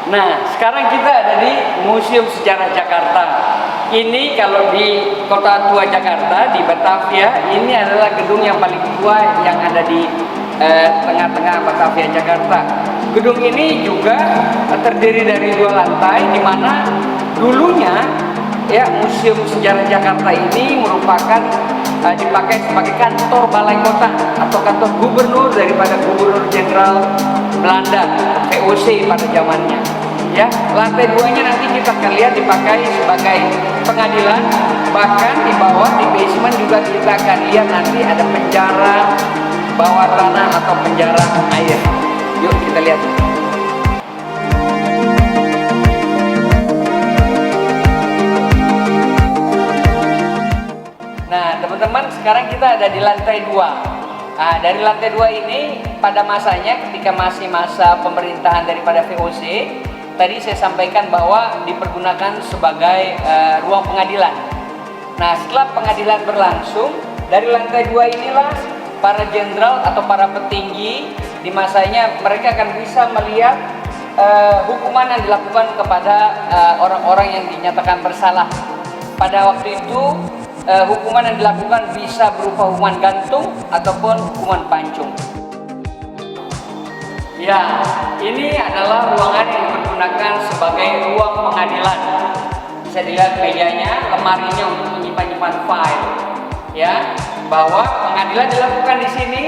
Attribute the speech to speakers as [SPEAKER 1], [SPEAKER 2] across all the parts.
[SPEAKER 1] Nah, sekarang kita ada di Museum Sejarah Jakarta. Ini kalau di Kota Tua Jakarta, di Batavia, ini adalah gedung yang paling tua yang ada di tengah-tengah Batavia, Jakarta. Gedung ini juga terdiri dari 2 lantai, di mana dulunya ya Museum Sejarah Jakarta ini merupakan dipakai sebagai kantor balai kota atau kantor gubernur daripada Gubernur Jenderal Belanda, VOC pada zamannya. Ya, lantai 2-nya nanti kita akan lihat dipakai sebagai pengadilan. Bahkan di bawah di basement juga kita akan lihat nanti ada penjara bawah tanah atau penjara air. Yuk kita lihat. Nah, teman-teman, sekarang kita ada di lantai 2. Nah, dari lantai 2 ini pada masanya ketika masih masa pemerintahan daripada VOC, tadi saya sampaikan bahwa dipergunakan sebagai ruang pengadilan. Nah, setelah pengadilan berlangsung, dari lantai 2 inilah para jenderal atau para petinggi di masanya mereka akan bisa melihat hukuman yang dilakukan kepada orang-orang yang dinyatakan bersalah. Pada waktu itu hukuman yang dilakukan bisa berupa hukuman gantung ataupun hukuman pancung. Ya, ini adalah ruangan yang dipergunakan sebagai ruang pengadilan. Bisa dilihat mejanya, lemarinya untuk menyimpan file. Ya, bahwa pengadilan dilakukan di sini.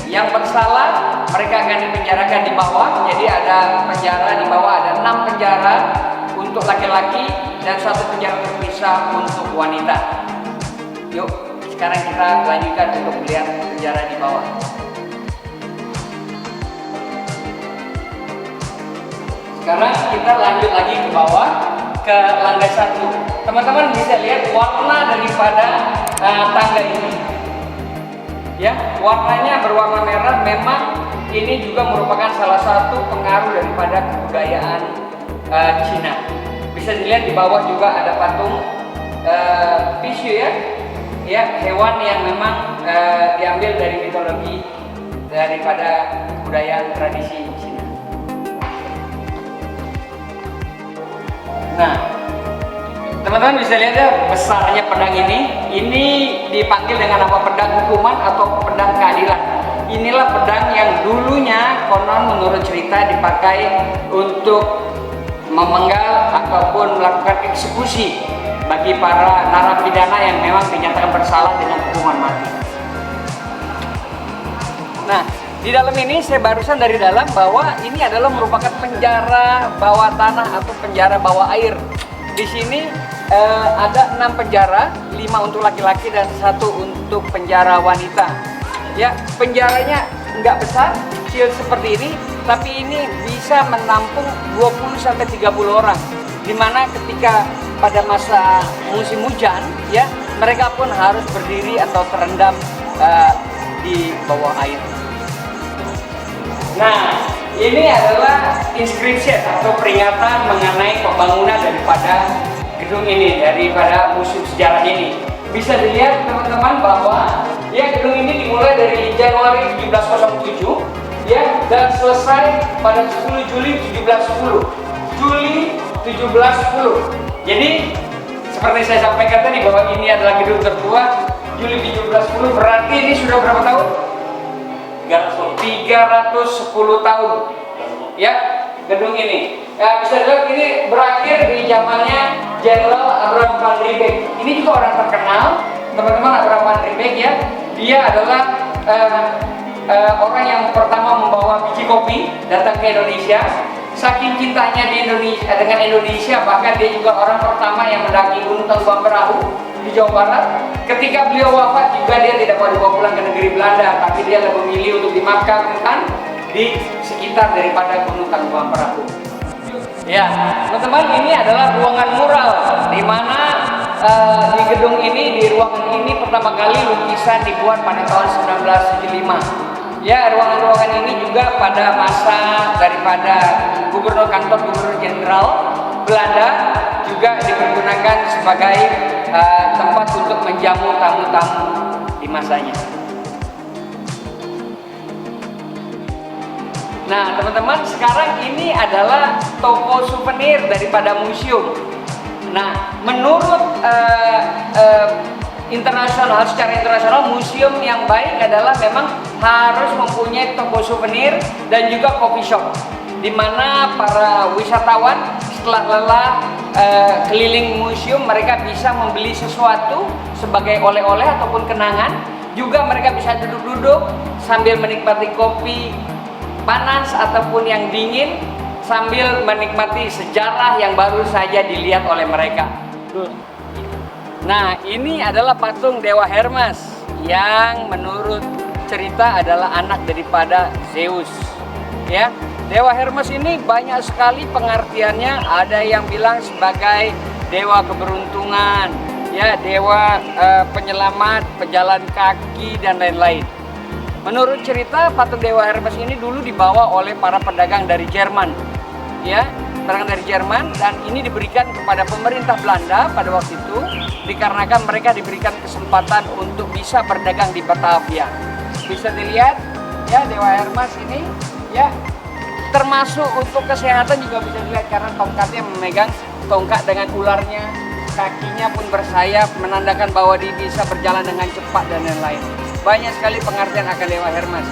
[SPEAKER 1] Yang bersalah mereka akan dipenjarakan di bawah. Jadi ada penjara di bawah, ada 6 penjara untuk laki-laki dan 1 penjara terpisah untuk wanita. Yuk, sekarang kita lanjutkan untuk melihat penjara di bawah. Sekarang kita lanjut lagi ke bawah, ke lantai 1. Teman-teman bisa lihat warna daripada tangga ini. Ya, warnanya berwarna merah. Memang ini juga merupakan salah satu pengaruh daripada kebudayaan Cina. Bisa dilihat di bawah juga ada patung Pishu ya, hewan yang memang diambil dari mitologi daripada kebudayaan tradisi Cina. Nah, teman-teman bisa lihat ya besarnya pedang ini. Ini dipanggil dengan nama pedang hukuman atau pedang keadilan. Inilah pedang yang dulunya konon menurut cerita dipakai untuk memenggal ataupun melakukan eksekusi bagi para narapidana yang memang dinyatakan bersalah dengan hukuman mati. Nah, di dalam ini saya barusan dari dalam bahwa ini adalah merupakan penjara bawah tanah atau penjara bawah air. Di sini ada 6 penjara, 5 untuk laki-laki dan 1 untuk penjara wanita. Ya, penjaranya nggak besar, kecil seperti ini, tapi ini bisa menampung 20-30 orang. Dimana ketika pada masa musim hujan, ya mereka pun harus berdiri atau terendam di bawah air. Nah, ini adalah inscription atau peringatan mengenai pembangunan daripada gedung ini, daripada museum sejarah ini. Bisa dilihat teman-teman bahwa ya gedung ini dimulai dari Januari 1707 ya dan selesai pada 10 Juli 1710. Juli 1710. Jadi seperti saya sampaikan tadi bahwa ini adalah gedung tertua. Juli 1710 berarti ini sudah berapa tahun? 310 tahun ya gedung ini. Ya, bisa dilihat ini berakhir di zamannya Jenderal Abraham van Riebeeck. Ini juga orang terkenal, teman-teman. Abraham van Riebeeck ya, dia adalah orang yang pertama membawa biji kopi datang ke Indonesia. Saking cintanya di Indonesia dengan Indonesia, bahkan dia juga orang pertama yang mendaki Gunung Tangkuban Perahu di Jawa Barat. Ketika beliau wafat juga dia tidak mau dibawa pulang ke negeri Belanda, tapi dia lebih memilih untuk dimakamkan di sekitar daripada Gunung Tangkuban Perahu. Ya, teman-teman, ini adalah ruangan mural di mana di gedung ini, di ruangan ini pertama kali lukisan dibuat pada tahun 1975. Ya, ruangan-ruangan ini juga pada masa daripada kantor Gubernur Jenderal Belanda juga dipergunakan sebagai tempat untuk menjamu tamu-tamu di masanya. Nah, teman-teman, sekarang ini adalah toko souvenir daripada museum. Nah, menurut secara internasional, museum yang baik adalah memang harus mempunyai toko souvenir dan juga coffee shop, di mana para wisatawan setelah lelah keliling museum, mereka bisa membeli sesuatu sebagai oleh-oleh ataupun kenangan. Juga mereka bisa duduk-duduk sambil menikmati kopi panas ataupun yang dingin, sambil menikmati sejarah yang baru saja dilihat oleh mereka. Nah, ini adalah patung Dewa Hermes yang menurut cerita adalah anak daripada Zeus. Ya, Dewa Hermes ini banyak sekali pengertiannya. Ada yang bilang sebagai dewa keberuntungan, ya, dewa penyelamat, pejalan kaki dan lain-lain. Menurut cerita, patung Dewa Hermes ini dulu dibawa oleh para pedagang dari Jerman, ya, pedagang dari Jerman, dan ini diberikan kepada pemerintah Belanda pada waktu itu dikarenakan mereka diberikan kesempatan untuk bisa berdagang di Batavia. Bisa dilihat, ya, Dewa Hermes ini, ya, termasuk untuk kesehatan juga bisa dilihat karena tongkatnya memegang tongkat dengan ularnya, kakinya pun bersayap menandakan bahwa dia bisa berjalan dengan cepat dan lain-lain. Banyak sekali pengertian akan Dewa Hermes.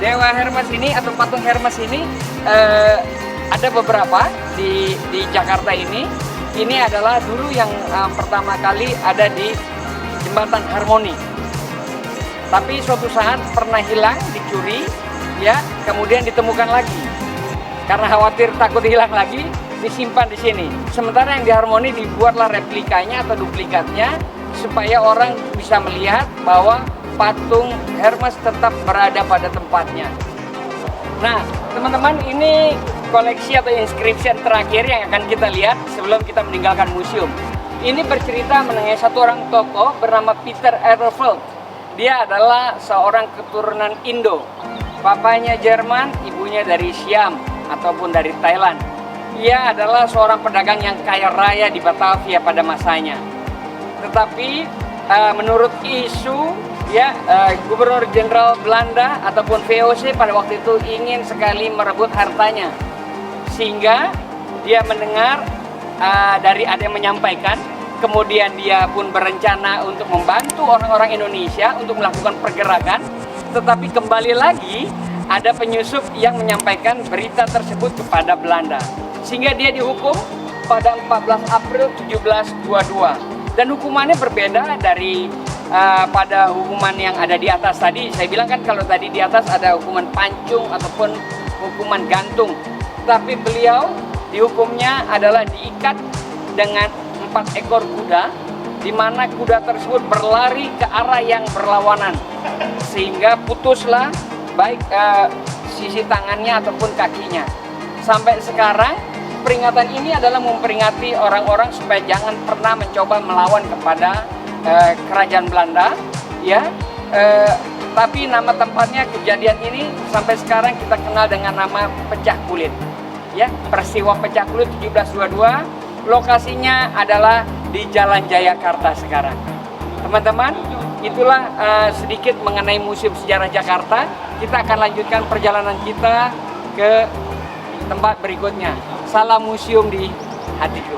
[SPEAKER 1] Dewa Hermes ini atau patung Hermes ini ada beberapa di Jakarta ini. Ini adalah dulu yang pertama kali ada di Jembatan Harmoni. Tapi suatu saat pernah hilang, dicuri, ya, kemudian ditemukan lagi. Karena khawatir takut hilang lagi, disimpan di sini. Sementara yang di Harmoni dibuatlah replikanya atau duplikatnya supaya orang bisa melihat bahwa patung Hermes tetap berada pada tempatnya. Nah, teman-teman, ini koleksi atau inscription terakhir yang akan kita lihat sebelum kita meninggalkan museum. Ini bercerita mengenai satu orang tokoh bernama Peter Erlfeld. Dia adalah seorang keturunan Indo. Papanya Jerman, ibunya dari Siam ataupun dari Thailand. Ia adalah seorang pedagang yang kaya raya di Batavia pada masanya. Tetapi menurut isu, ya, Gubernur Jenderal Belanda ataupun VOC pada waktu itu ingin sekali merebut hartanya, sehingga dia mendengar dari ada yang menyampaikan, kemudian dia pun berencana untuk membantu orang-orang Indonesia untuk melakukan pergerakan, tetapi kembali lagi ada penyusup yang menyampaikan berita tersebut kepada Belanda, sehingga dia dihukum pada 14 April 1722. Dan hukumannya berbeda dari pada hukuman yang ada di atas tadi. Saya bilang kan kalau tadi di atas ada hukuman pancung ataupun hukuman gantung. Tapi beliau dihukumnya adalah diikat dengan 4 ekor kuda, di mana kuda tersebut berlari ke arah yang berlawanan, sehingga putuslah baik sisi tangannya ataupun kakinya. Sampai sekarang peringatan ini adalah memperingati orang-orang supaya jangan pernah mencoba melawan kepada kerajaan Belanda, ya. Tapi nama tempatnya, kejadian ini sampai sekarang kita kenal dengan nama Pecah Kulit, ya. Peristiwa Pecah Kulit 1722, lokasinya adalah di Jalan Jayakarta sekarang. Teman-teman, itulah sedikit mengenai Museum Sejarah Jakarta. Kita akan lanjutkan perjalanan kita ke tempat berikutnya. Salam museum di hatiku.